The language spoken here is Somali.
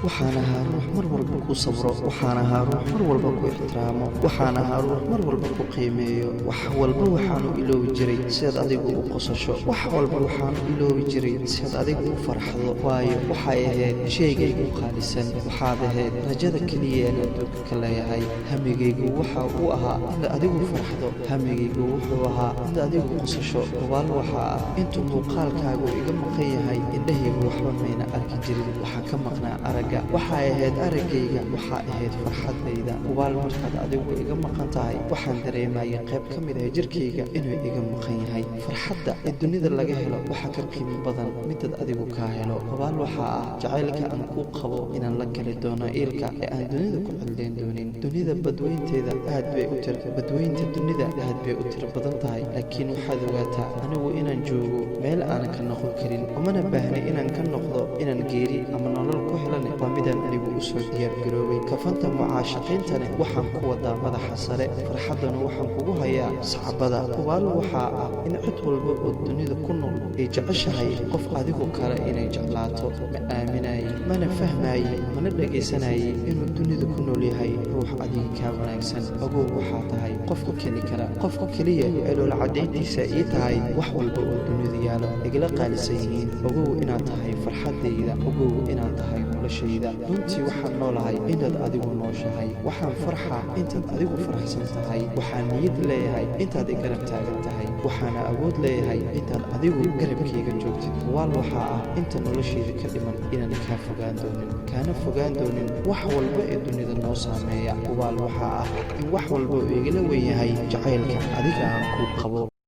waxaan ahaa ruux mar walba ku sabro, waxaan ahaa ruux mar walba ku ixtiraamo, waxaan ahaa ruux mar walba ku qiimeeyo. wax walba waxaanu iloobi jiray sidaad adigu u qosasho, wax walba waxaanu iloobi jiray sidaad adigu u farxdo, waayo waxay ahayd shaygaygu qaalisan. waxaad ahayd rajada keliya ee adduunka ka leeyahay. hamigaygu waxa uu ahaa inaad adigu farxdo, hamigaygu wuxuu ahaa inaad adigu qosasho. hubaal waxaa ah intuu muuqaalkaagu iga maqan yahay, indhahaygu waxba mayna arki jirin. waxaa ka maqnaa aragga, waxay ahayd araggayga, waxaa ahayd farxadayda. hubaal markaad adigu iga maqan tahay, waxaan dareemayay qayb ka mid ah jirkayga inuu iga maqan yahay. farxadda ee dunida laga helo waxa ka qiimo badan midaad adigu kaa helo. hubaal waxaa ah jacaylka aan kuu qabo inaan la gali doono iilka ee aan dunida ku cildayn doonin. dunida badweynteeda badweynta dunida aad bay u tiro badan tahay, laakiin waxaad ogaataa anigu inaan joogo meel aanan ka noqon karin. umana baahnay inaan ka noqdo inaan geeri ama nolol ku helane, waa midaan anigu u soo diyaargaroobay. kafanta mucaashaqiintane waxaan ku wadaa madaxa sare, farxaddana waxaan kugu hayaa sacbada. hubaal waxaa ah in cid walba oo dunida ku nool ay jeceshahay qof adigu kale inay jeclaato. ma aaminaye, mana fahmaye, mana dhegaysanayay inuu dunida ku nool yahay ruux adiga kaa wanaagsan. ogow waxaa tahay qofka keli kara, qofka keliya ee dhoola caddayntiisa ii tahay wax walba oo dunida yaalo igala qaalisan yihiin. ogow inaad tahay farxaddayda, ogow inaad tahay noloshayda. runtii waxaan noolahay inaad adigu nooshahay, waxaan farxaa intaad adigu faraxsan tahay, waxaan niyad leeyahay intaad i garab taagan tahay, waxaana awood leeyahay intaad adigu garabkayga joogtid. hubaal waxaa ah inta noloshayda ka dhiman inaan kaa fogaan doonin, kaana fogaan doonin wax walba ee dunida noo saameeya. hubaal waxaa ah in wax walba uu igala weyn yahay jacaylka adiga aan kuu qabo.